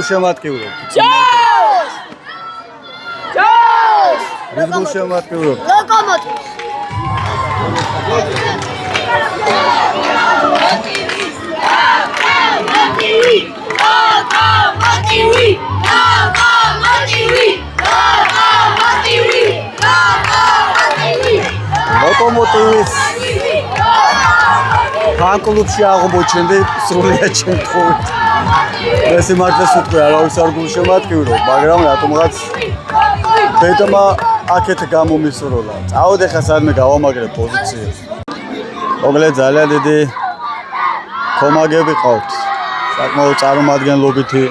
შემატკივრობთ. შემატკივრობთ. ლოკომოტივის ფან-კლუბში აღმოჩენდი სრულიად შემთხვევით. ეს მართლაც ვიტყვი, არავის არ გულშემატკივრო, მაგრამ რატომღაც დედმა აქეთ გამომისროლა. წავედი ხა სადმე გავამაგრებ პოზიციებს. მოგლე ძალიან დიდი კომაგები ყავთ. საკმაოდ წარმომადგენლობითი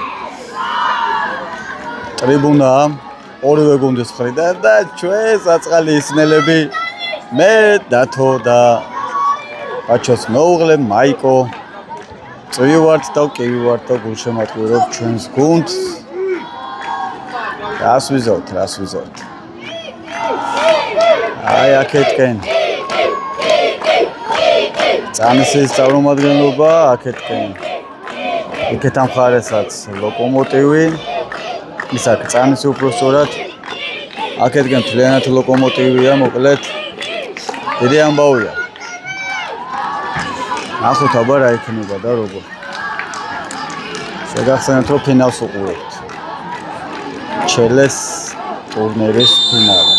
ტრიბუნა ორივე გუნდის მხრიდან და ჩვენ საწყალი ისნელები მე დათო და ბაჩოს მეუღლე მაიკო წვივართ და კივივართ და გულშემატკივრობთ ჩვენს გუნდს. რას ვიზავთ? აი აქეთკენ. წამისის წარმომადგენლობა აქეთკენ. იქეთ ამ მხარესაც ლოკომოტივი. ის აქ წამისი უბრალოდ აქეთკენ მთლიანად ლოკომოტივია, მოკლედ დიდი ამბავია. ახლა თაბა რა იქნება და როგორ. შეგახსენებთ რომ ფინალს უყურებთ. ჩელეს ტურნირის ფინალი.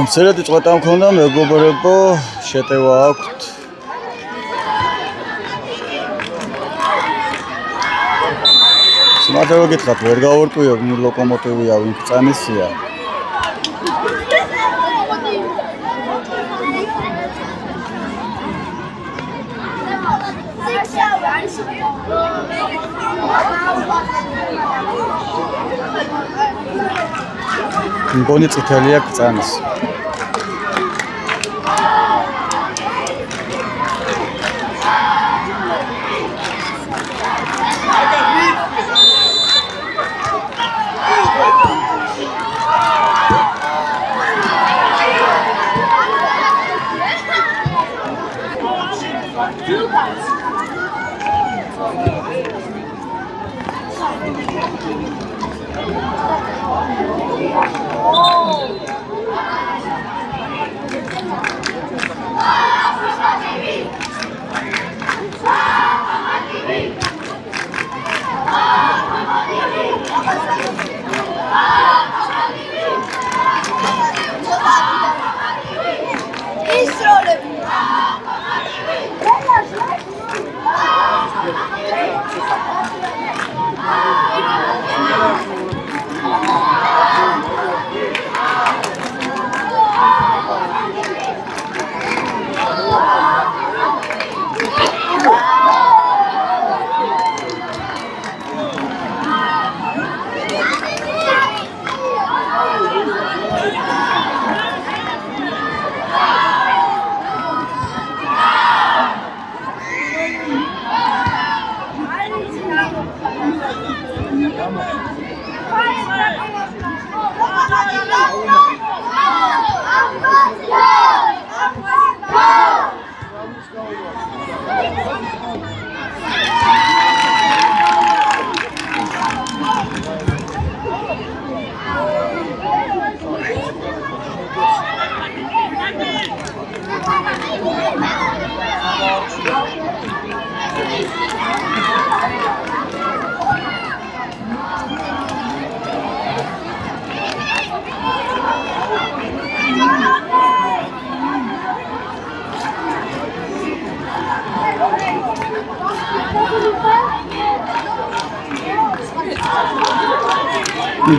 მცირედი წვეტა მქონდა, მეგობრებო, შეტევა აქვთ. სიმართლე გითხრათ, ვერ გავარკვიო, ვინ ლოკომოტივია, ვინ წამისია. მგონი წითელია წამის.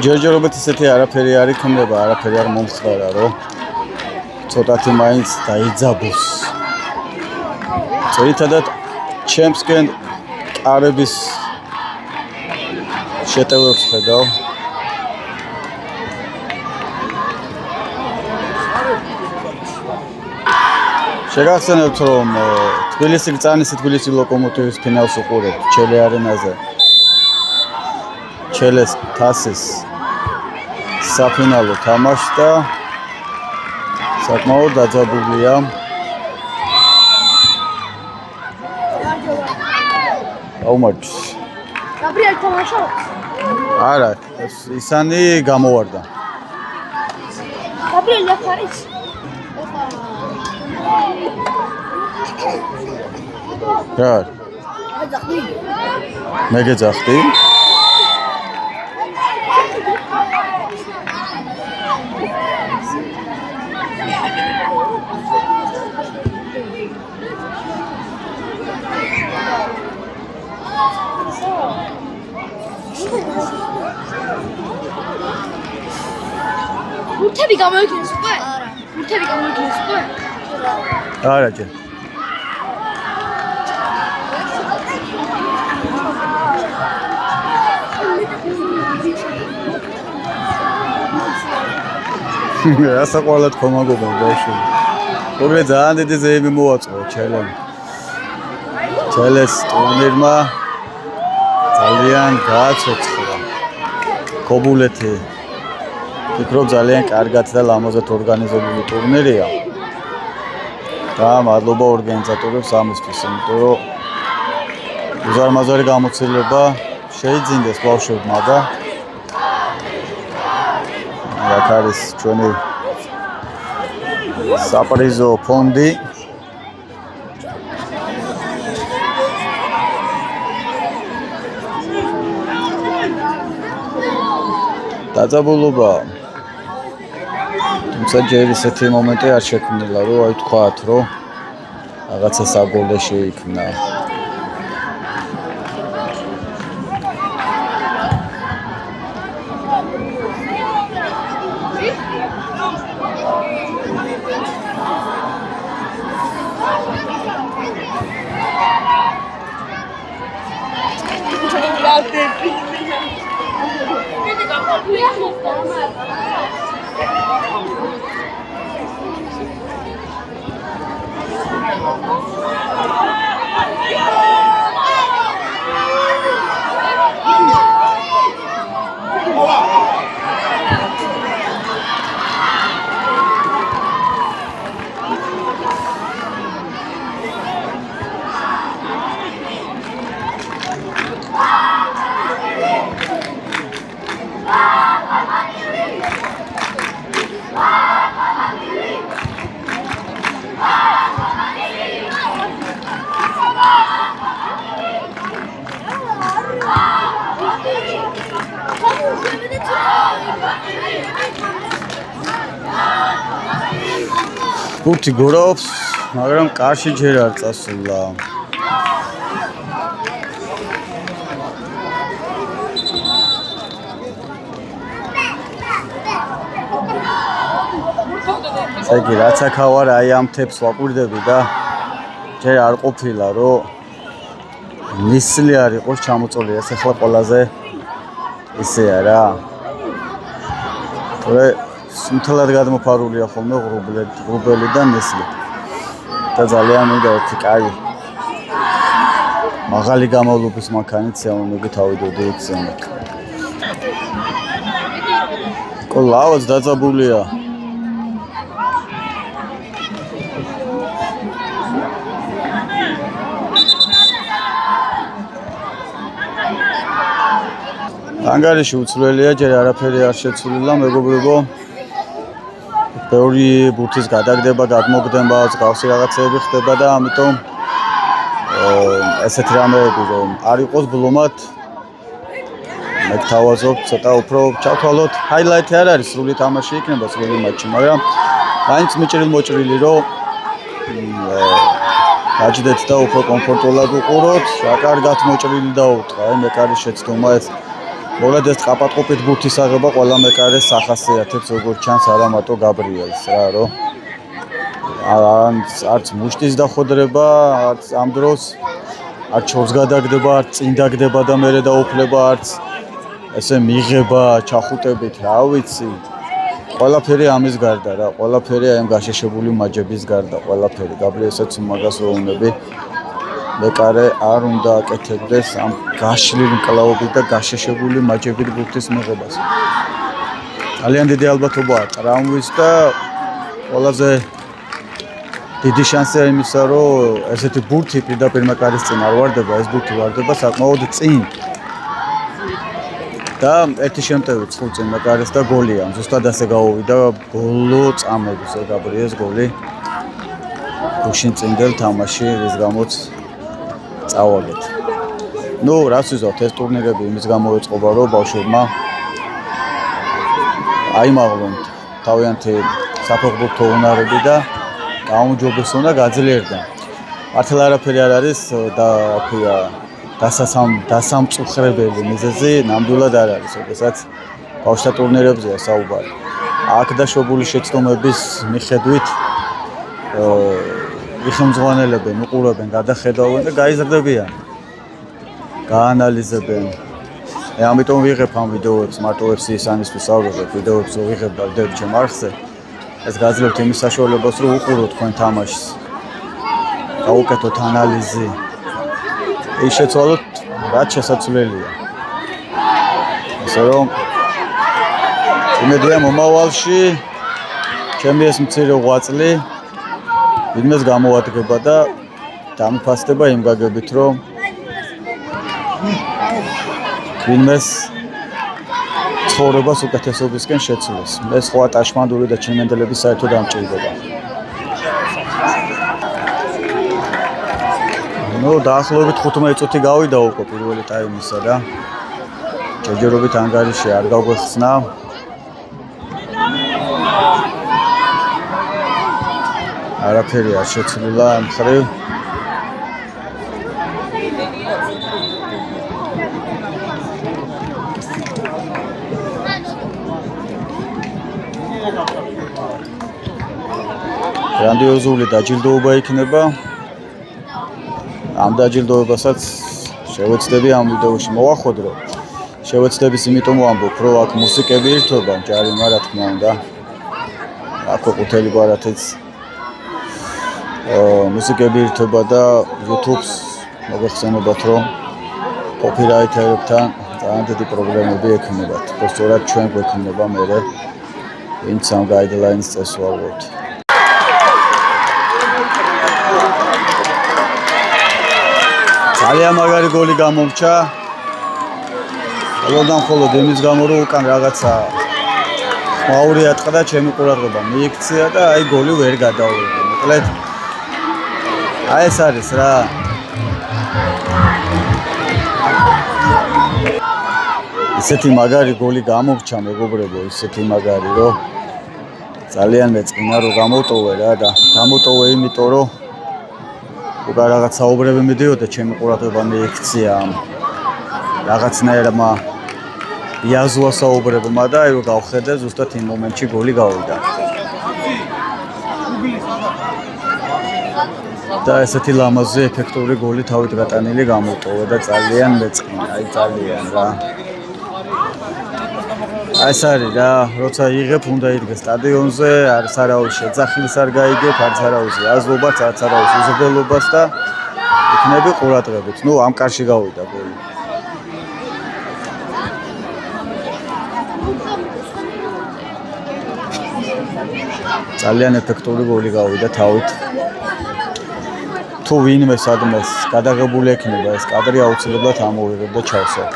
ჯერჯერობით ისეთი არაფერი არ იქნება, არაფერი არ მომხდარა, რომ ცოტათი მაინც დაიძაბოს. ძირითადად ჩემსკენ კარების შეტევებს ხედავ. შეგახსენებთ, რომ თბილისი გწანისი თბილისი ლოკომოტივის ფინალს უყურებთ ჩელე არენაზე. ჩელეს თასის საფინალო თამაში და საკმაოდ დაძაბულია. აუმარჯოს. გაბრიელ თამაშობს? არა, ისანი გამოვარდა. გაბრიელი აქ არის? რა? აძახდი. მე გეძახდი? ბურთები გამოიქნეს უკვე? არა. ბურთები გამოიქნეს უკვე? არა ჯერ. ასე ყოლად ხომაგობა ბავშვი. მოგე ძალიან დიდი ზეიმი მოაწყო ჩელემ. ჩელეს ტურნირმა ძალიან გააცოცხლა. კობულეთი ფიქრობ ძალიან კარგად და ლამაზად ორგანიზებული ტურნირია. და მადლობა ორგანიზატორებს ამისთვის, იმიტომ რომ უზარმაზარი გამოცდილება შეიძინეს ბავშვებმა და აქ არის ჩვენი საპრიზო ფონდი. დაძაბულობა. თუმცა ჯერ ისეთი მომენტი არ შექმნილა, რომ აი თქვათ, რომ რაღაცა საგოლე შეიქმნა. ბურთი გორავს, მაგრამ კარში ჯერ არ წასულა. ზეგი რაც აქავარ აი ამ თებს ვაკვირდები და ჯერ არ ყოფილა რომ ნისლი არ იყოს ჩამოწოლი, ეს ახლა ყველაზე ისეა რა. თორე სუნთლად გადმოფარულია ხოლმე ღრუბელი და ნისლი. და ძალიან მინდა ერთი კაი მაღალი გამოვლობის მანქანით სიამოვნებით ავიდოდი იქ ზემოთ. კოლავაც დაძაბულია. ანგარიში უცვლელია, ჯერ არაფერი არ შეცვლილა, მეგობრებო. ბევრი ბურთის გადაგდება, გადმოგდება, გავსი რაღაცეები ხდება და ამიტომ ესეთ რამეები რომ არ იყოს ბლომად მე გთავაზობ ცოტა უფრო ჩავთვალოთ. ჰაილაითი არ არის, სრული თამაში იქნება სრული მატჩი, მაგრამ მაინც მიჭრილ-მოჭრილი რომ გაჭდეთ და უფრო კომფორტულად უყუროთ. რა კარგად მოჭრილი დაუტყა, აი მეკარის შეცდომა ეს მოგლედ ეს ყაპატყოფით ბურთის აღება ყველა მეკარეს ახასიათებს, როგორც ჩანს არა მარტო გაბრიელს რა, რომ არც მუშტის დახოდრება, არც ამ დროს არც ჩორს გადაგდება, არც წინ დაგდება და მერე დაუფლება, არც ესე მიღება ჩახუტებით, რა ვიცი. ყველაფერი ამის გარდა რა, ყველაფერი აი ამ გაშეშებული მაჯების გარდა, ყველაფერი. გაბრიელსაც მაგას რო უნები. მეკარე არ უნდა აკეთებდეს ამ გაშლილ მკლავობით და გაშეშებული მაჯებით ბურთის მიღებას. ძალიან დიდი ალბათობაა ტრავმის და ყველაზე დიდი შანსია იმისა, რომ ესეთი ბურთი პირდაპირ მეკარის წინ არ ვარდება, ეს ბურთი ვარდება საკმაოდ წინ. და ერთი შემტევი ცხულ წინ მეკარეს და გოლია. ზუსტად ასე გაუვიდა ბოლო წამებზე გაბრიეს გოლი. გუშინ წინდელ თამაში, რის გამოც წავაგეთ. ნუ რას ვიზავთ, ეს ტურნირები იმის გამო ეწყობა, რომ ბავშვებმა აიმაღლონ თავიანთი საფეხბურთო უნარები და გაუმჯობესონ და გაძლიერდნენ. მართლა არაფერი არ არის და ქვია დასამწუხრებელი მიზეზი ნამდვილად არ არის, როდესაც ბავშვთა ტურნირებზეა საუბარი. აქ დაშვებული შეცდომების მიხედვით იხმძღვანელებენ, უყურებენ, გადახედავენ და გაიზრდებიან. გაანალიზებენ. ამიტომ ვიღებ ამ ვიდეოებს, მარტო ვებსისანისთვის ავიღებ ვიდეოებს, რომ ვიღებ და ვდებ ჩემ არხზე. ეს გაძლევთ იმის საშუალებას, რომ უყუროთ თქვენ თამაშს. გაუკეთოთ ანალიზი. ის შეცვალოთ, რაც შესაძლებელია. ასე რომ იმედია მომავალში ჩემი ეს მცირე ღვაწლი ვინმეს გამოადგება და დამიფასდება იმ გაგებით, რომ ვინმეს ცხოვრებას უკეთესობისკენ შეცვლის. მე სხვა ტაშმანდური და ჩინმენდელები საერთოდ ამჭირდება. ნუ დაახლოებით 15 წუთი გავიდა უკვე პირველი ტაიმისა და ჯერჯერობით ანგარიში არ გაგვეხსნა. არაფერი არ შეცვლილა ამ მხრივ. გრანდიოზული დაჯილდოება იქნება. ამ დაჯილდოებასაც შევეცდები ამ ვიდეოში მოვახოდრო. შევეცდების იმიტომ ვამბობ, რომ აქ მუსიკები ერთობა, ჯარიმა რა თქმა უნდა. აქ ყუთელი ბარათიც მუსიკები ერთობა და YouTube-ს მოგეხსენებათ, რომ კოპირაითერებთან ძალიან დიდი პრობლემები ექნებათ. სწორად ჩვენ გვექნება მერე ვინც ამ guidelines წესვალოთ. ძალიან მაგარი გოლი გამომრჩა. ყველგან მხოლოდ იმის გამო, რომ უკან რაღაცა ხმაური ატყდა ჩემი ყურადღება მიიქცია და აი გოლი ვერ გადავიღე. მოკლედ აი ეს არის რა. ისეთი მაგარი გოლი გამომრჩა მეგობრებო, ისეთი მაგარი, რომ ძალიან მეწყინა რომ გამოვტოვე რა და გამოვტოვე იმიტომ, რომ უკვე რაღაც საუბრები მიდიოდა ჩემი ყურადღება მიიქცია ამ რაღაცნაირმა იაზუა საუბრებმა და აი რომ გავხედე ზუსტად იმ მომენტში გოლი გავიდა. და ესეთი ლამაზი ეფექტური გოლი თავით გატანილი გამოვტოვე და ძალიან მეწყინა, აი ძალიან რა. ეს არის რა, როცა იღებ უნდა იდგეს სტადიონზე, არის არავის შეძახილს არ გაიგებ, არის არავის აზრობას, არის არავის უზრდელობას და იქნები ყურადღებით. ნუ ამ კარში გავიდა გოლი. ძალიან ეფექტური გოლი გავიდა თავით. თუ ვინმე სადმეს გადაღებული ექნება ეს კადრი აუცილებლად ამოვიღებ და ჩავსვათ.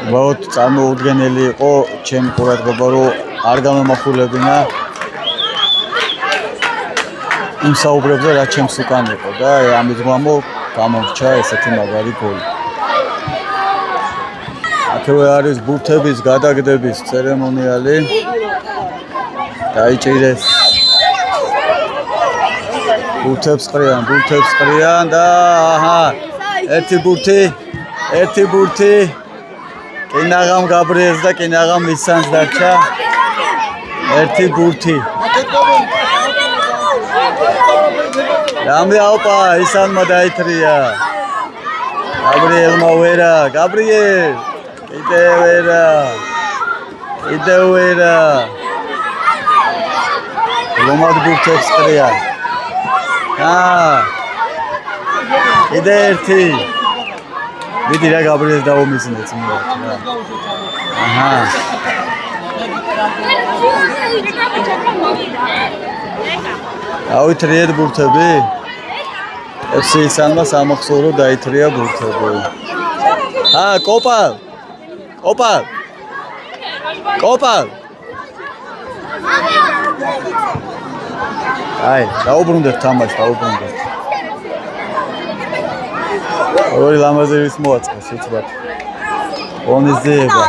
ვაუთ წარმოუდგენელი იყო ჩემი ყურადღება რომ არ გამომახულებინა იმ საუბრებზე რაც ჩემს უკან იყო და ამის გამო გამომრჩა ესეთი მაგარი გოლი. აქედან არის ბურთების გადაგდების ცერემონიალი. დაიჭირეს ბურთებს ყრიან და აჰა ერთი ბურთი კინაღამ გაბრიეს და კინაღამ მისანს დარჩა ერთი ბურთი. რამე ოპა ისანმა დაითრია. გაბრიელმა ვერა, გაბრიელ. კიდე ვერა. ლომად ბურთებს ყრია. კიდე ერთი. მიდი რა გაბრიელს დაუმიზნეთ მოვა რა. აჰა. ავითრიეთ ბურთები? FC-სანმა სამახსოვრო დაითრია ბურთები. კოპალ. აი, დაუბრუნდეთ თამაშს, დაუბრუნდეთ. ორი ლამაზერის მოაწყეს, უცბად. ონიზება.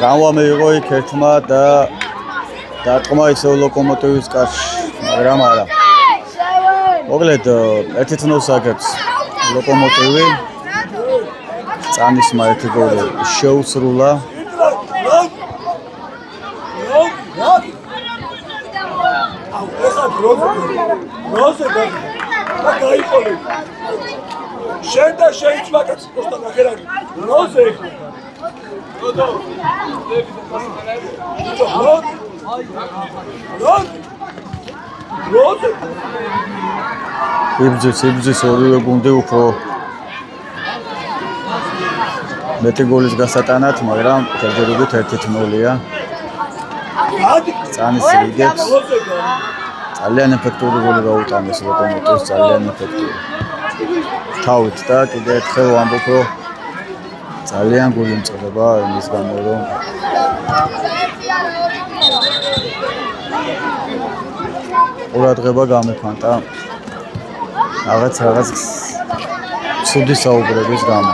რამვა მიიღო იქ ერთმა და დარტყმა ისევ ლოკომოტივის კარში, მაგრამ არა. მოკლედ, ერთი თნოს აგებს ლოკომოტივი. წამისმა ერთი გოლი შეუსრულა. როზე გაიყოლე. შენ და შენ მაგაც просто ნახერაგი. როზე. როზე. იბძვის ორივე გუნდი უფრო მეტი გოლის გასატანად, მაგრამ ჯერჯერობით 1-0-ია. წანის იგებს. ძალიან ეფექტური გოლი გაუტანეს ლოკომოტივს, ძალიან ეფექტური. თავით და კიდე ერთხელ ვამბობ, რომ ძალიან გული მწყდება იმის გამო, რომ ყურადღება გამეფანტა რაღაც ცუდი საუბრების გამო.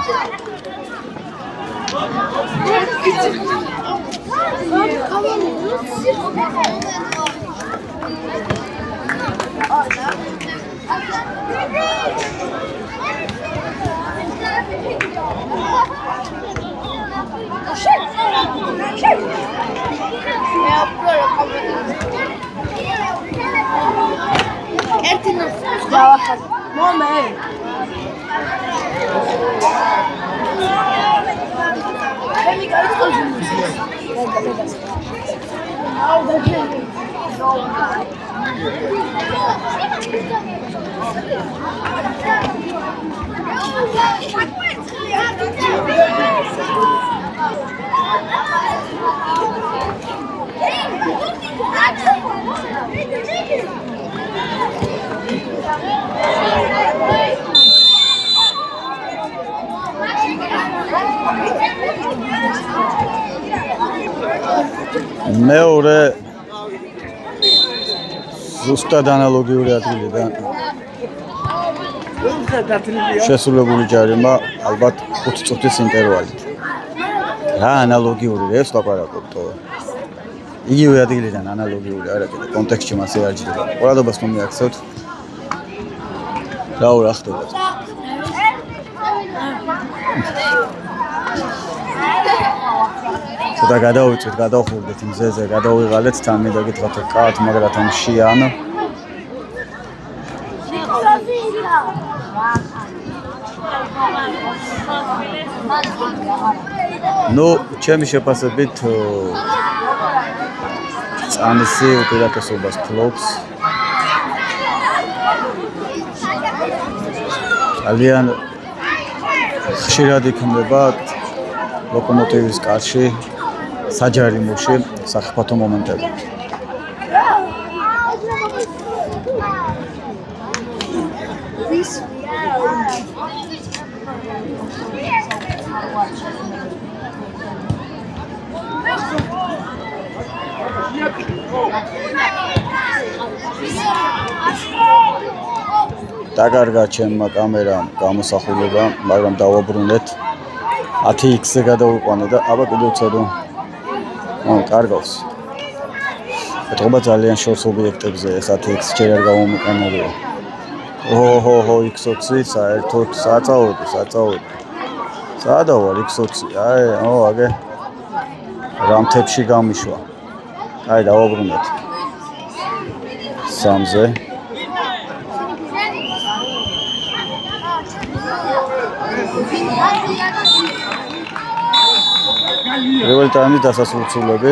მეორე ზუსტად ანალოგიური ადგილიდან შესრულებული ჯარიმა ალბათ 5 წუთის ინტერვალით. რა ანალოგიური ეს ლაპარაკობ. იგივე ადგილიდან ანალოგიური არა კიდე კონტექსტში მასე არ ჯდება. ყურადობას რომ მიაქცევთ. რა ხდება? და გადავიწვით, გადავხურდით მზეზე, გადავიღალეთ თან მინდა გითხრათ კაც მაგრათან შიან. ნუ ჩემი შეფასებით წანისი უპირატესობას ფლობს. ძალიან ხშირად იქნება ლოკომოტივის კარში საჯარიმოში სახიფათო მომენტები. დაგარგა ჩემმა კამერამ გამოსახულება, მაგრამ დავაბრუნეთ 10x-ზე გადავიყვანე და აბა კიდევ ცოდო. კარგავს. ეთყობა ძალიან შორს ობიექტებზე ეს 10x ჯერ არ გამომიყენებია. ოჰო, x20 საერთოდ საწაოდი. სადა ვარ x20? აი, აგე. რამთებში გამიშვა. აი, დავაბრუნეთ. 3-ზე. პირველი ტაიმის დასასრულებლები.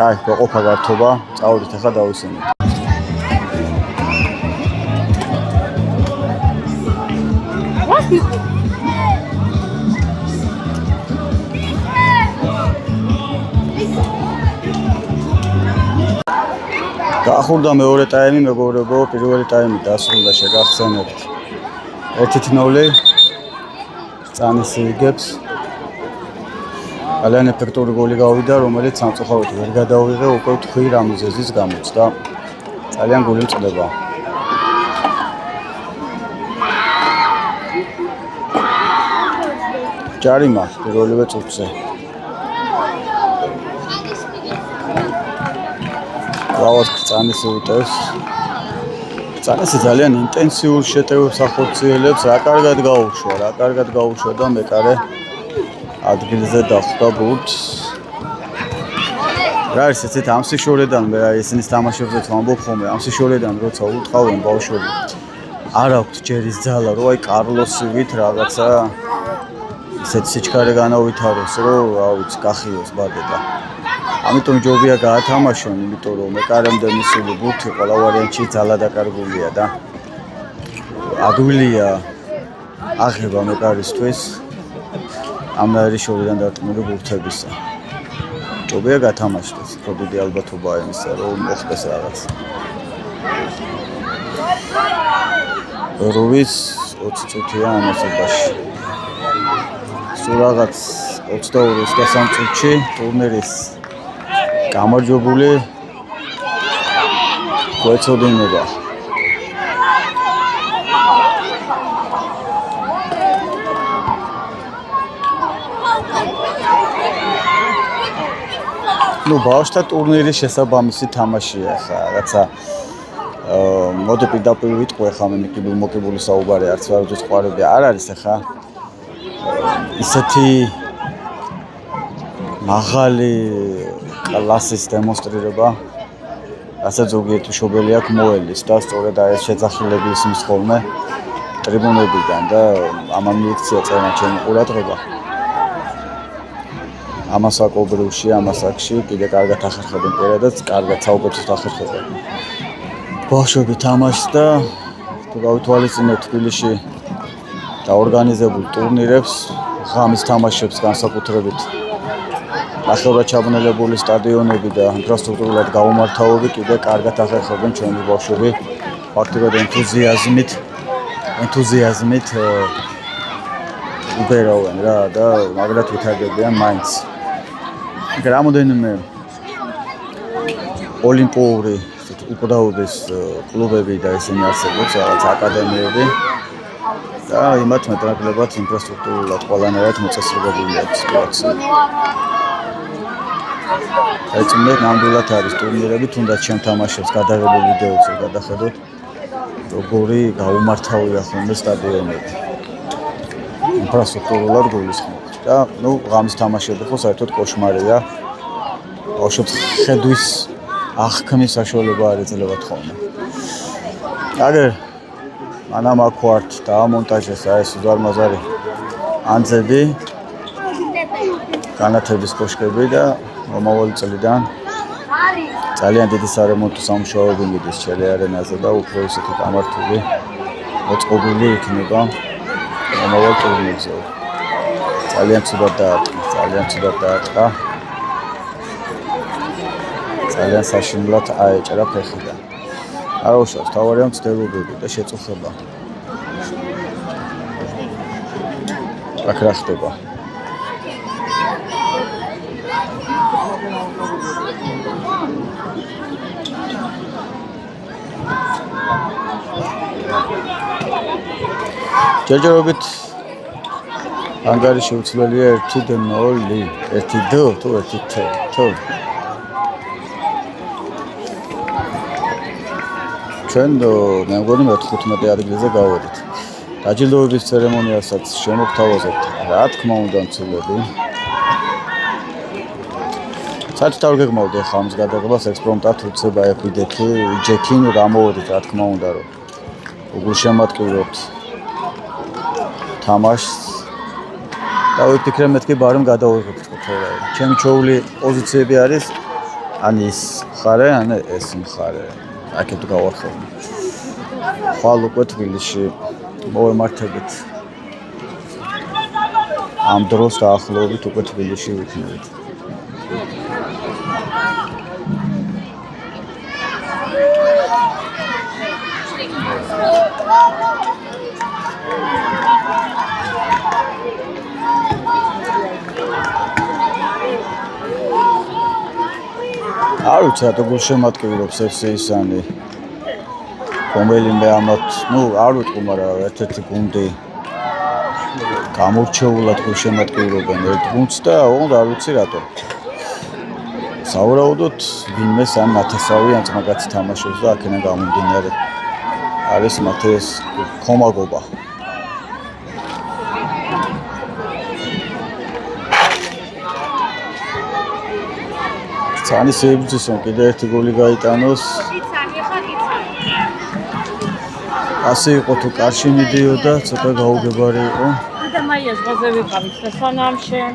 აი, ყოფა გართობა, წავედით ახლა დავისვენოთ. გაახურდა მეორე ტაიმი, მეგობრებო, პირველი ტაიმი დასრულდა, შეგახსენებთ. 1-0 წანის იგებს. ძალიან ეფექტური გოლი გავიდა, რომელიც სამწუხაროდ ვერ გადავიღე, უკვე თქვი რამიზეზის გამოჩნდა. ძალიან გული მწყდება. ჯარიმა პირველივე წუთზე. გავს წანისი უტევს. წანისი ძალიან ინტენსიურ შეტევებს ახორციელებს, რა კარგად გაუშვა და მეკარე ადგილზე დახვდა ბურთს. რა არის ესეთ ამ სიშორედან მე ისინი თამაშობდნენ ვამბობ ხოლმე ამ სიშორედან როცა უტყავენ ბავშვები არ აქვთ ჯერის ძალა რომ აი კარლოსივით რაღაცა ისეთ სიჩქარე განავითაროს რომ რა ვიცი გახიოს ბადეტა. ამიტომ ჯობია გაათამაშონ, იმიტომ რომ მეკარემდე მისული ბურთი ყველა ვარიანტში ძალა დაკარგულია და ადვილია აღება მეკარისთვის. ამნაირი შორიდან დარტყმული ბურთებისა. ჯობია გათამაშდეს, უფრო დიდი ალბათობაა იმისა, რომ მოხდეს რაღაც. რუვის 20 წუთია ამასობაში. სულ რაღაც 22-23 წუთში ტურნირის გამარჯვებული გვეწოდინება. ну ბავშვთა ტურნირის შესაბამისი თამაშია ხა რაღაცა მოდი პირდაპირ ვიტყვი ხა მე მოკებული საუბარი არც არ უძოს ყვარები არ არის ხა ისეთი მაღალი კლასის დემონსტრირება ასე ზოგიერთი მშობელი აქ მოელის და სწორედ აი ეს შეძახილები ისმის ხოლმე ტრიბუნებიდან და ამან მიიქცია წერა ჩემი ყურადღება ამას აკობრევში, ამას აქში კიდე კარგად ახერხებენ პირადად, კარგად საუბრობთ ახერხებენ. ბავშვები თამაშს და თუ გავითვალისწინებთ თბილისში დაორგანიზებულ ტურნირებს, ღამის თამაშებს განსაკუთრებით ნახევრად ჩაბნელებული სტადიონები და ინფრასტრუქტურულად გაუმართავები კიდე კარგად ახერხებენ ჩვენი ბავშვები ფაქტობრივად ენთუზიაზმით უბერავენ რა და მაგრად ვითარდებიან მაინც. რამოდენიმე ოლიმპიური უყდაობის კლუბები და ისინი არსებობს, რაღაც აკადემიები და იმათ მეტნაკლებად ინფრასტრუქტურულად ყველანაირად მოწესრიგებულია სიტუაცია. ეცნებათ ნამდვილად არის ტურნირები, თუნდაც ჩემ თამაშებს გადაღებულ ვიდეოზე გადახედოთ, როგორი გაუმართავია ხოლმე სტადიონები. ინფრასტრუქტურულად გულისხმობ. და ნუ ღამის თამაშები ხო საერთოდ კოშმარია. ბავშვებს ხედვის აღქმის საშუალება არ ეძლებათ ხოლმე. აგერ მანამ აქ ვართ დაამონტაჟეს ეს უზარმაზარი ანძები, განათების კოშკები და მომავალი წლიდან ძალიან დიდი სარემონტო სამუშაოები მიდის ჩელე-არენაზე და უფრო ისეთი გამართული მოწყობილი იქნება მომავალ ტურნირზე. ძალიან ცუდად დაარტყა. ძალიან საშინლად აეჭრა ფეხიდან. არ უშავს, თავარია მცდელობები და შეწუხება. აქ რა ხდება? ჯერჯერობით ანგარიში უცვლელია 1-0, 1-2 თუ 1-2. ჩვენ მე მგონი 15 ადგილზე გავედით. დაჯილდოების ცერემონიასაც შემოგთავაზებთ, რა თქმა უნდა, მცველები. საერთოდ არ გეგმავდი ახლა ამის გადაღებას ექსპრომტად უცება ეხვიდეთი, ჯექინ რა მოვედით, რა თქმა უნდა, რომ უგულ შემატკივრობთ თამაშს და ვიფიქრე მეთქი ბარემ გადავიღებთ ხოლმე. ჩემი ჩვეული პოზიციები არის ან ის მხარე, ან ეს მხარე. აქეთ გავახსენე. ხვალ უკვე თბილისში მოვემართებით. ამ დროს დაახლოებით უკვე თბილისში ვიქნებით. არ ვიცი რატო გულშემატკივრობს FC-ისანი რომელიმე ამათ, არ ვიტყვი, მაგრამ ერთ-ერთი გუნდი გამორჩეულად გულშემატკივრობენ ერთ გუნდს და ოღონდ არ ვიცი რატო. სავარაუდოდ ვინმე სამ ნათესავი ან ძმაკაცი თამაშობს და აქედან გამომდინარე არის მათი ეს ხომაგობა. წანის ებრძვის რომ კიდე ერთი გოლი გაიტანოს. ასე იყო თუ კარში მიდიოდა, ცოტა გაუგებარი იყო. და მაიას ღაზე ვიყავით და სანამ შენ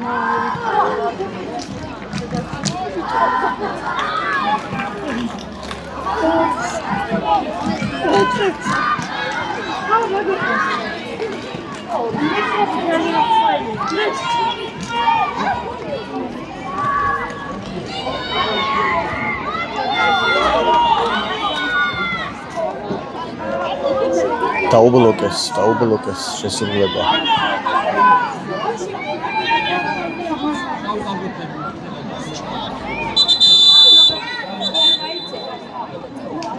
დაუბლოკეს შესრულება.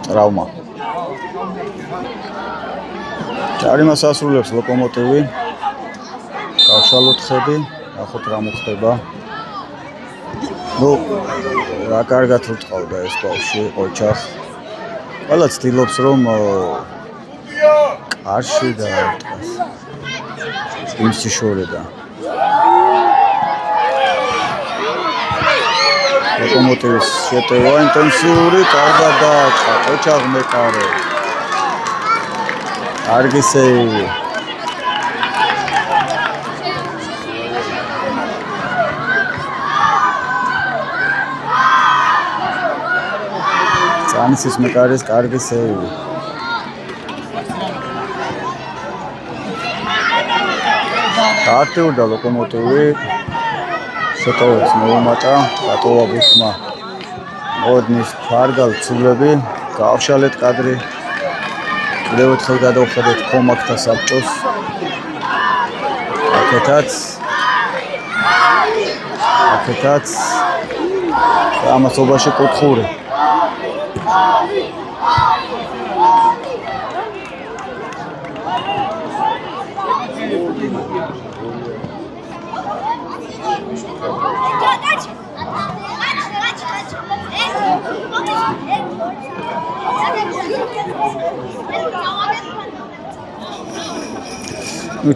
ტრავმა. ჯარიმას ასრულებს ლოკომოტივი. გავშალოთ ხედი, ნახოთ რა მოხდება. რა კარგად უტყავდა ეს ბავშვი, ოჩახ. ყველა ცდილობს რომ კარში დაარტყას. იმში შორედა. ლოკომოტივის შეტევა ინტენსიური, კარგად დაარტყა, ოჩახ მეკარე. კარგი სეივი. წანისის მეკარის კარგი სეივი. აქტიურდა ლოკომოტივი. შეტევებს მოუმატა, დატოვა ბუსმა. მოდნის ფარგალ ცულები, გავშალეთ კადრი. კიდევ ერთხელ გადავხედეთ ხომაკთა საბჭოს. აქეთაც ამასობაში კუთხური.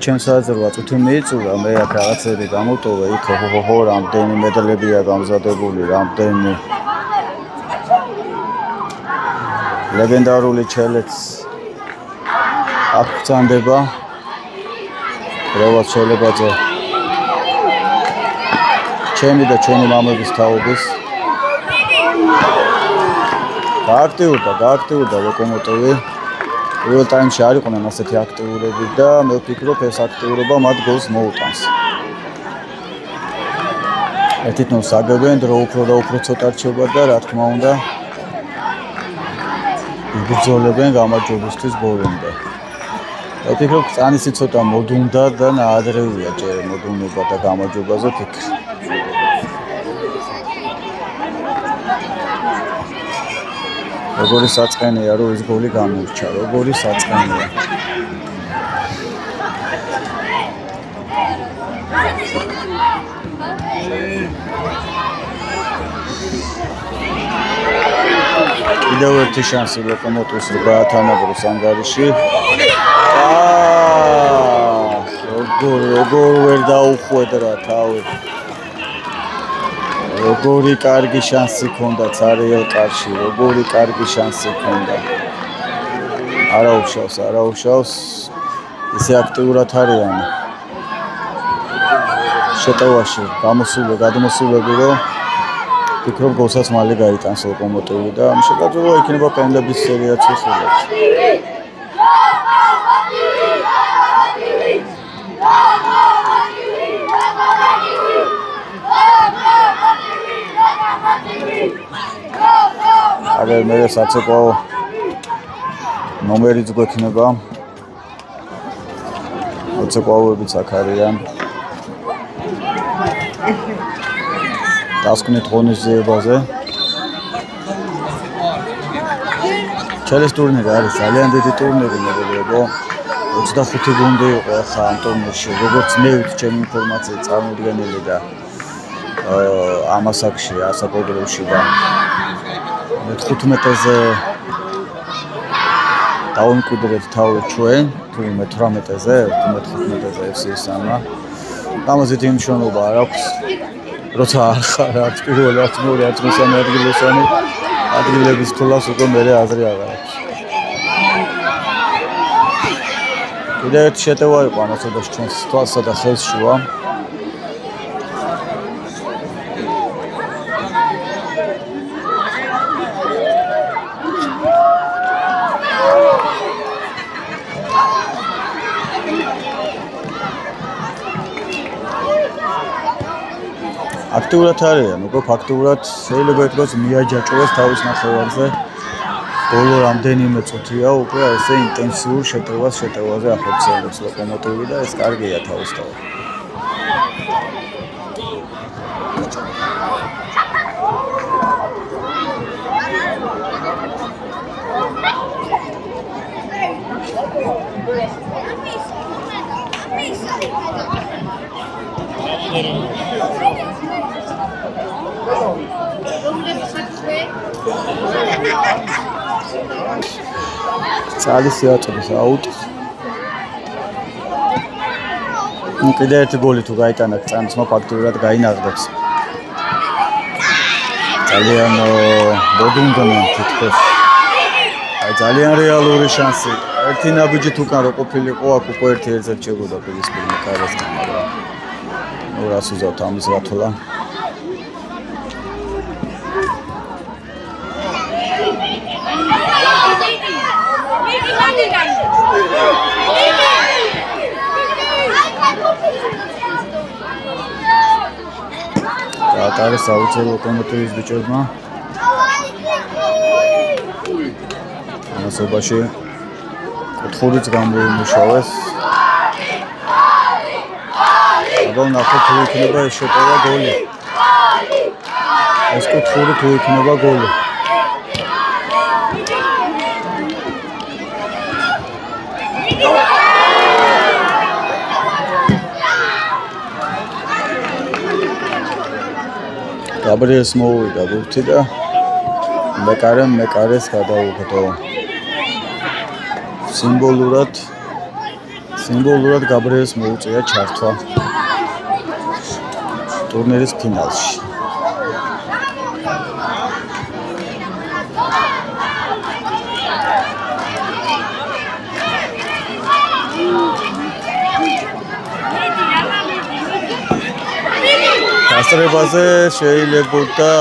ჩემს საძროა წუთი მიიწურა, მე აქ რაღაცები გამოტოვე, იქ ხო რამდენი მედალებია გამზადებული, რამდენი ლეგენდარული ჩელეთს აქ ბრძანდება. რევაც შელებაძე ჩემი და ჩვენი მამების თაობის. გააქტიურდა ლოკომოტივი. პირველ ტაიმში არ იყვნენ ასეთი აქტიურები და მე ვფიქრობ ეს აქტიურობა მათ გოლს მოუტანს. ერთით-ნულს აგებენ, დრო უფრო და უფრო ცოტა რჩება და რა თქმა უნდა იბრძოლებენ გამარჯვებისთვის ბოლომდე. მე ვფიქრობ წანისი ცოტა მოდუნდა და ნაადრევია ჯერ მოდუნება და გამარჯვებაზე ფიქრი. როგორი საწყენია რომ ეს გოლი გამორჩა, როგორი საწყენია. კიდევ ერთი შანსი ლოკომოტივს რომ გაათანაბროს ანგარიში. როგორ ვერ დაუხვედ რა თავი. როგორი კარგი შანსი ქონდა ცარიელ კარში, როგორი კარგი შანსი ქონდა. არა უშავს. ისე აქტიურად არიან. შეტევაში გადმოსულები რომ ფიქრობ გოლსაც მალე გაიტანს ლოკომოტივი და ამ შეკავება იქნება პენდების სერიაც უხილეთ. აგერ მე საცეკვაო ნომერიც გვექნება. საცეკვაოებიც აქ არიან. დასკვნით ღონისძიებაზე. ჩელის ტურნირი არის ძალიან დიდი ტურნირი მეგობრებო. 25 გუნდი იყო ახლა ამ ტურნირში. როგორც მე ვიცი, ჩემი ინფორმაციით წარმოდგენილი და ამ ასაკში, ასაკობრივში და 15-ზე დავუმკვიდრეთ თავი ჩვენ, თუ 18-ზე, 15-ზე FC-სანმა. ამაზე დიდი მნიშვნელობა არ აქვს. როცა ახლა არც პირველი, არც მეორე, არც მესამე ადგილოსანი ადგილების თულას უკვე მერე აზრი აღარ აქვს. კიდევ ერთი შეტევა იყო ამასობაში ჩვენს თვალსა და ხელს შუა. აქტიურად არიან, უკვე ფაქტურად შეიძლება ითქვას მიაჯაჭვეს თავის ნახევარზე. ბოლო რამდენიმე წუთია უკვე ესე ინტენსიურ შეტევაზე ახორციელებს ლოკომოტივი და ეს კარგია თავისთავად. წალის იაწვის აუტ. კიდევ ერთი გოლი თუ გაიტანა წამსმა ფაქტურად გაინაღდებს. ძალიან მოდუნდნენ თითქოს. ძალიან რეალური შანსი. ერთი ნაბიჯით უკან რო ყოფილიყო, აქ უკვე 1-1 შეგვიდა პირისპირ მეკარასთან, მაგრამ ნუ რას უზავთ ამის გათვლა. ატარეს აუცილებლად ლოკომოტივის ბიჭებმა. ამასობაში კუთხურიც გამოიმუშავეს. აბა ნახოთ თუ იქნება ეს შეტევა გოლი. ეს კუთხური თუ იქნება გოლი. გაბრიელს მოუვიდა ბურთი და მეკარეს გადაუხდო. სიმბოლურად გაბრიელს მოუწია ჩართვა ტურნირის ფინალში. დასწრებაზე შეიძლებოდა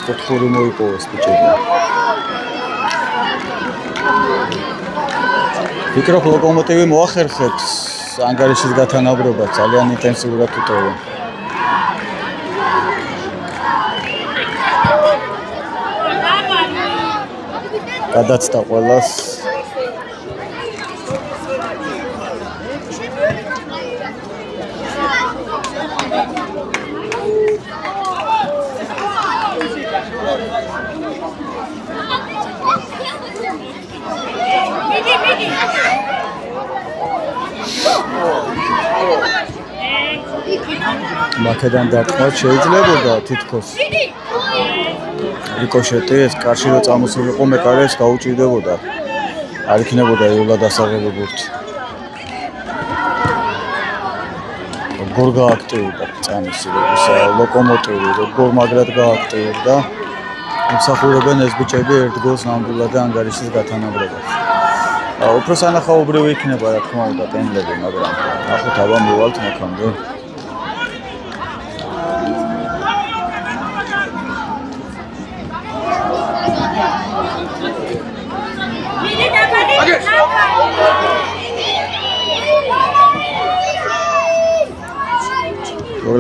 კუთხური მოიპოვეს ბიჭებმა. ფიქრობ ლოკომოტივი მოახერხებს ანგარიშის გათანაბრობა, ძალიან ინტენსიურად უტევენ. გადაცდა ყველას. მაქედან დარტყმა შეიძლებოდა თითქოს. რიკოშეტი ეს კარში რო წამოსულიყო მეკარეს გაუჭირდებოდა. არ იქნებოდა ეულა დასაღები ბურთი. როგორ გააქტიურდა წამისი როცა ლოკომოტივი როგორ მაგრად გააქტიურდა იმსახურებენ ეს ბიჭები ერთ გოლს ნამდვილად და ანგარიშის გათანაბრებას. უფრო სანახაობრივი იქნება რა თქმა უნდა პენდლები, მაგრამ ნახოთ აბა მოვალთ მოქამდე.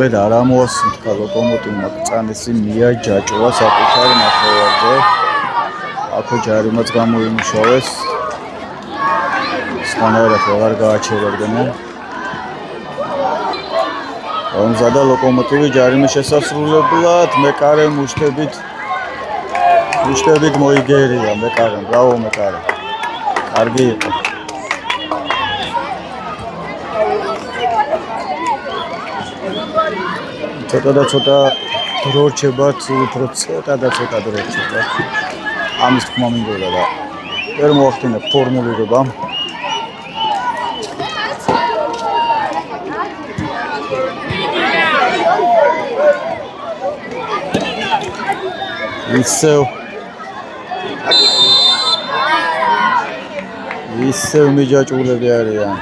მოკლედ არ ამოასუნთქა ლოკომოტივმა წანისი მიაჯაჭვა საკუთარ ნახევარზე. აქ ჯარიმაც გამოიმუშავეს. სანაერად აღარ გააჩერებდნენ. ამზადა ლოკომოტივი ჯარიმის შესასრულებლად მეკარე მუშტებით მოიგერია მეკარე. ბრავო მეკარე. კარგი იყო. ცოტა და ცოტა დრო რჩება, უფრო ცოტა და ცოტა დრო რჩება. ამის თქმა მინდოდა და ვერ მოახდინებ ფორმულირება. ისევ მიჯაჭულები არიან.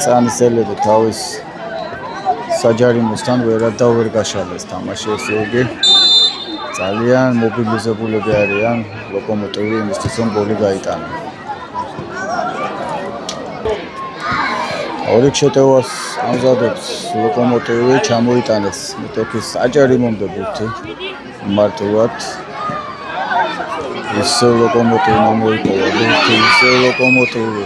წანისელები თავის საჯარიმოსთან ვერ გაშალეს თამაში, ესე იგი ძალიან მობილიზებულები არიან ლოკომოტივი იმისთვის რომ გოლი გაიტანა. ორი შეტევას ამზადებს ლოკომოტივი ჩამოიტანეს მეტოქის საჯარიმომდე ბურთი მარტივად ისე ლოკომოტივი მოიპოვა ბურთი ისე ლოკომოტივი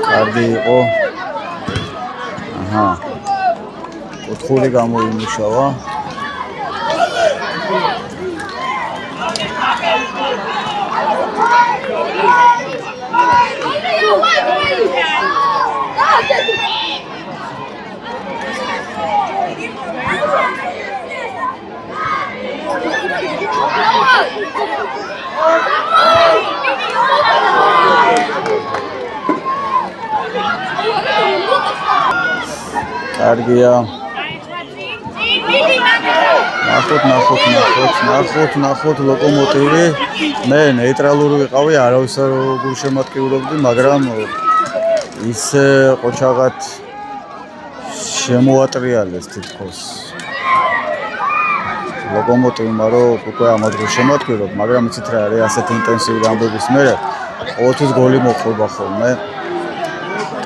კარგი იყო. აჰა. ოთხული გამოიმუშავა. კარგია. ნახოთ ლოკომოტივი. მე ნეიტრალური ვიყავი, არავის არ გულშემატკივრობდი, მაგრამ ისე ყოჩაღად შემოატრიალეს თითქოს. ლოკომოტივმა რომ უკვე ამათ გულშემატკივრობ, მაგრამ იცით რა არის, ასეთ ინტენსიური ამბების მერე ყოველთვის გოლი მოხდება ხოლმე.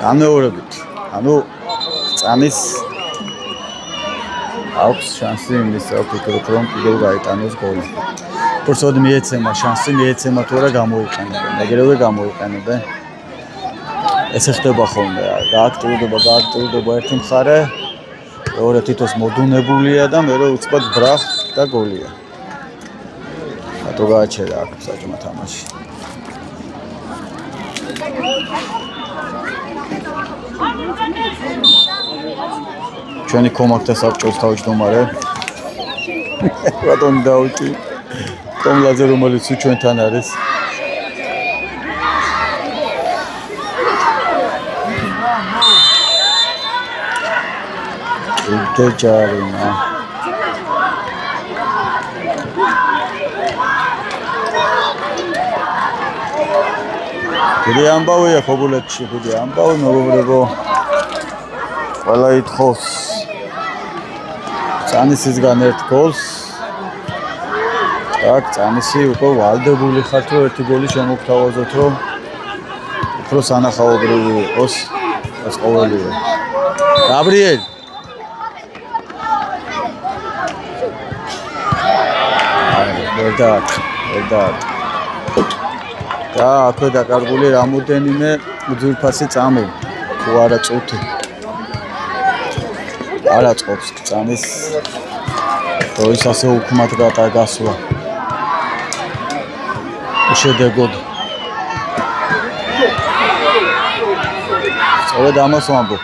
განმეორებით. ანუ წამის აქვს შანსი იმის ვფიქრობ რომ კიდევ გაიტანოს გოლი. უბრალოდ მიეცემა შანსი, მიეცემა თუ არა გამოიყენებენ. ეგრევე გამოიყენებენ. ესე ხდება ხოლმე. გააქტიურდება ერთი მხარე, მეორე თითოს მოდუნებულია და მეორე უცბად ბრახ და გოლია. რატო გააჩერა აქ საჭმა თამაში. ჩვენი კომაქტა საბჭოს თავმჯდომარე რატომ დაუჭი კომლაძე რომელიც ჩვენთან არის დეჯარინა დიდი ამბავია ფობულეთში დიდი ამბავი მეგობრებო ყველა ითხოვს წანისისგან ერთ გოლს. აქ წანისი უკვე ვალდებული ხარ თუ ერთი გოლი შემოგთავაზოთ რომ უფრო სანახაობრივი იყოს ეს ყოველივე. გაბრიელ ვერდათ და აქვე დაკარგული რამოდენიმე ძვირფასი წამი თუ არა წუთი არ აწყობს წამის დროის ასე უქმად გასვლა შედეგოდ სწორედ ამას ვამბობ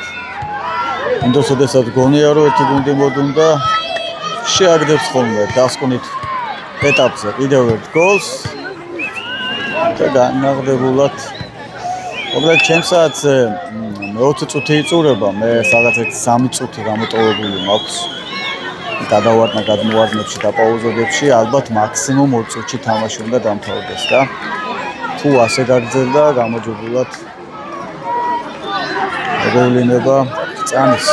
უნდა შესაძაც გონია რომ ერთი გუნდი მოდუნდა შეაგდებს ხოლმე დასკვნით ეტაპზე კიდევ ერთ გოლს და განმაღლებულად მოკლედ ჩემსაც მე-20 წუთი იწურება, მე სადღაც 3 წუთი გამოტოვებული მაქვს გადავარდნა გადმოვარდნებში და პაუზოდებში, ალბათ მაქსიმუმ 2 წუთში თამაში უნდა დამთავრდეს და თუ ასე გაგრძელდა გამოჯობულად მოგევლინება წანის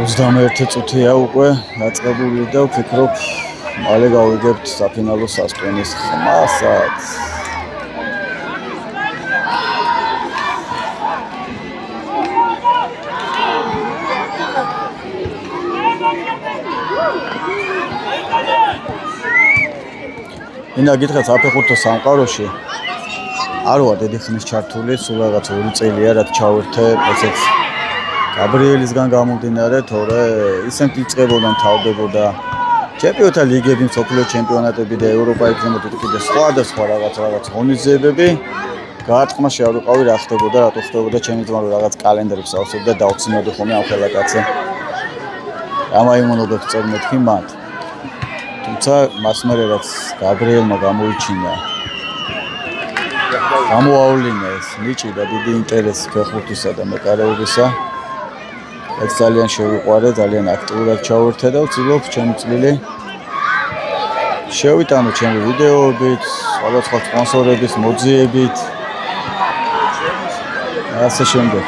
ოცდამეერთი წუთია უკვე დაწყებული და ვფიქრობ, მალე გავიგებთ საფინალო სასტვენის ხმასაც. მინდა გითხრათ საფეხბურთო სამყაროში არ ვარ დიდი ხნის ჩართული, სულ რაღაც 2 წელია რაც ჩავერთე ესეც გაბრიელისგან გამომდინარე, თორე ისე მტკიცებოდან თავდებოდა ჩემპიონთა ლიგები, მსოფლიო ჩემპიონატები და ევროპა იქნებოდა კიდე სხვა რაღაც ღონისძიებები. გაარტყმაში არ ვიყავი რა ხდებოდა, რატო ხდებოდა ჩემი ძმა რომ რაღაც კალენდრებს ავსებდა და დავცინოდი ხოლმე ამ ხელაკაცზე. ამაიმონობებს წერ მეთქი მათ. თუმცა მას მერე რაც გაბრიელმა გამოიჩინა გამოავლინა ეს ნიჭი და დიდი ინტერესი ფეხბურთისა და მეკარეობისა. ეს ძალიან შევიყვარე, ძალიან აქტიურად ჩავერთე და ვცდილობ ჩემი წვლილი შევიტანო ჩემი ვიდეოებით, სხვადასხვა სპონსორების მოძიებით. ასე შემდეგ.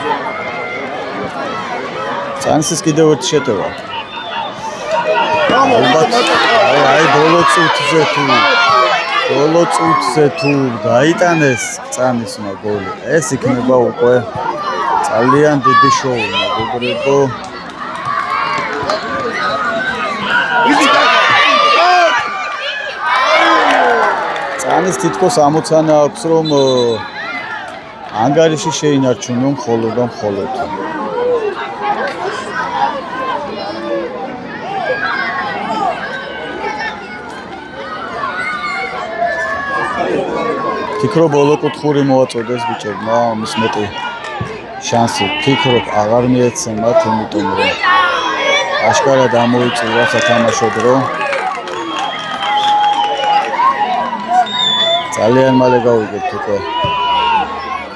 წანსის კიდევ ერთი შეტევა. აი ბოლო წუთზე თუ გაიტანეს წანისმა გოლი, ეს იქნება უკვე ძალიან დიდი შოუ, მეგობრებო. წანის თითქოს ამოცანა აქვს, რომ ანგარიში შეინარჩუნონ მხოლოდ და მხოლოდ. ფიქრობ ბოლო კუთხური მოაწოდეს ბიჭებმა, მის მეტი შანსი ფიქრობ აღარ მიეცემათ, იმიტომ რომ აშკარად ამოიწურა სათამაშო დრო. ძალიან მალე გავიგებთ უკვე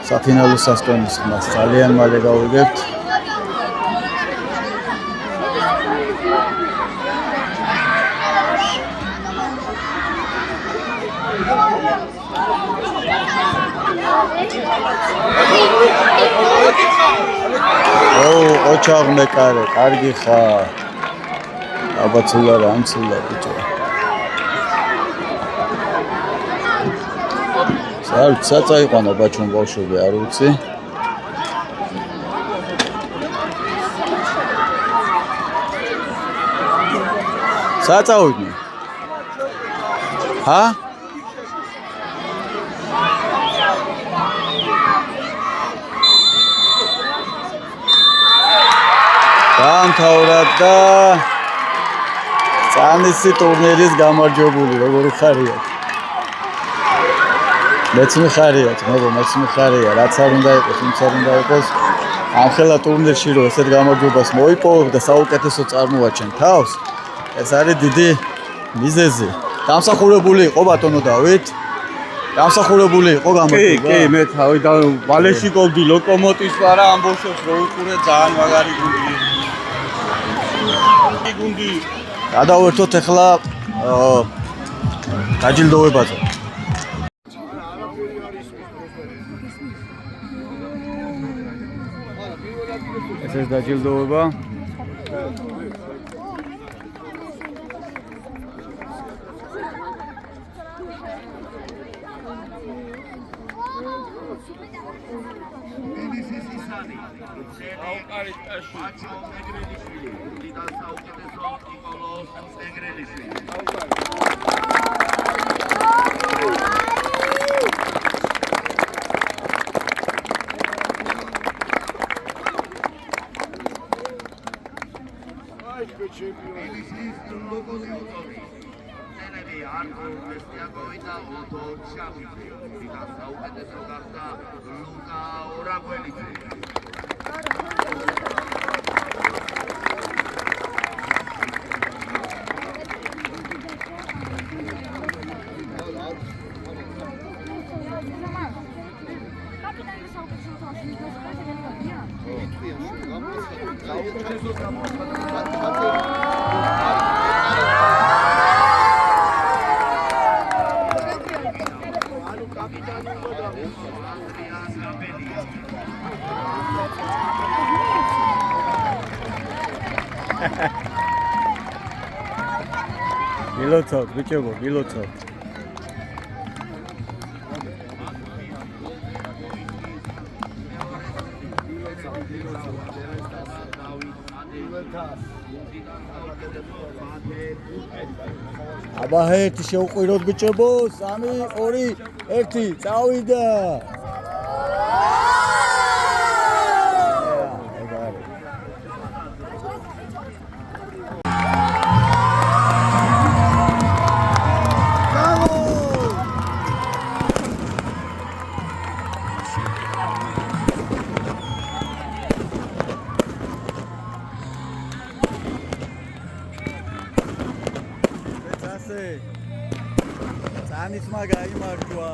საფინალო სასტვენის ხმას, ძალიან მალე გავიგებთ. ოჩაღმეკარე, კარგი ხარ. აბაცულა რა ამცულა ბიჭო. საწაიყვანა ბაჩუნ ბავშვები, არ ვიცი. საწავიდნენ. ჰა? დამთავრდა და წანისი ტურნირის გამარჯვებული, როგორ ხარიათ? მეც მიხარიათ, მეც მიხარია, რაც არ უნდა იყოს, ვინც არ უნდა იყოს. ამ ხელა ტურნირში რო ესეთ გამარჯვებას მოიპოვებ და საუკეთესო წარმოაჩენ თავს, ეს არის დიდი მიზეზი. დამსახურებული იყო ბატონო დავით. დამსახურებული იყო გამარჯვება. კი, მე თავიდან ვალეში გოლდი ლოკომოტივს ვარა ამბოშებს რო უყურე ძალიან მაგარი გუნდი. გუნდი. გადავერთოთ ახლა დაჯილდოებაზე. ეს დაჯილდოება. Artur Mestiakovi და ოტო ჩავიძე. ვიღაც საუკეთესო გახდა ლუკა ორაგველიძე. გილოცავთ ბიჭებო, გილოცავთ. აბა ერთი შეუყვიროთ ბიჭებო, 3 2 1 წავიდა. წანის მაგა იმართვა.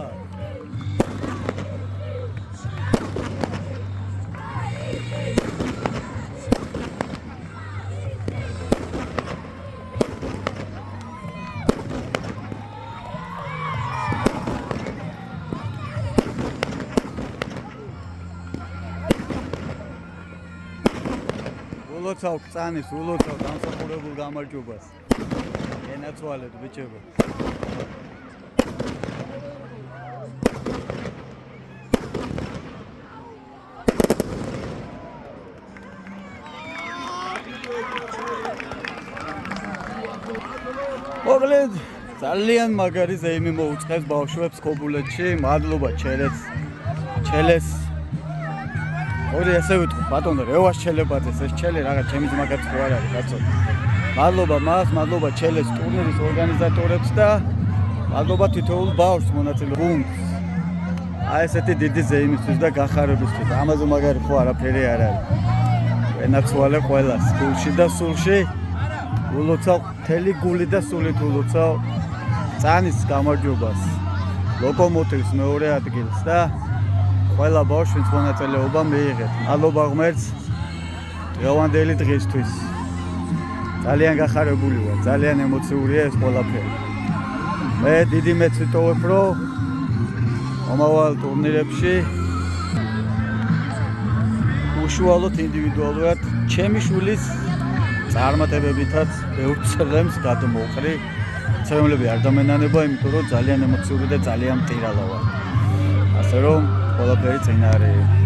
ულოცავ წანის, ულოცავ დამსახურებულ გამარჯვებას. ენაცვალეთ ბიჭებო. მოკლედ ძალიან მაგარი ზეიმი მოუწყეს ბავშვებს ქობულეთში. მადლობა ჩელეს. ორი ასე ვიტყვი ბატონო რევას ჩელებაძეს, ეს ჩელე რაღაც ჩემი ძმაკაც ხო არ არის კაცო. მადლობა მას, მადლობა ჩელეს ტურნირის ორგანიზატორებს და მადლობა თითოეულ ბავშვს მონაწილე გუნდს. აი ესეთი დიდი ზეიმისთვის და გახარებისთვის. ამაზე მაგარი ხო არაფერი არ არის. ენაცვალე ყველას გულში და სულში. ულოცავ მთელი გული და სულით ულოცავ წანის გამარჯვებას. ლოკომოტივს მეორე ადგილს და ყველა ბავშვს მონაწილეობა მიიღეთ. მადლობა ღმერთს დღევანდელი დღისთვის. ძალიან გახარებული ვარ, ძალიან ემოციურია ეს ყველაფერი. მე დიდი მეც ვიტოვებ, რომ მომავალ ტურნირებში უშუალოდ ინდივიდუალურად ჩემი შვილის წარმატებებითაც ბევრ წრემს გადმოვყრი. ცემლები არ დამენანება, იმიტომ რომ ძალიან ემოციური და ძალიან მტირალა ვარ. ასე რომ ყველაფერი წინ არის.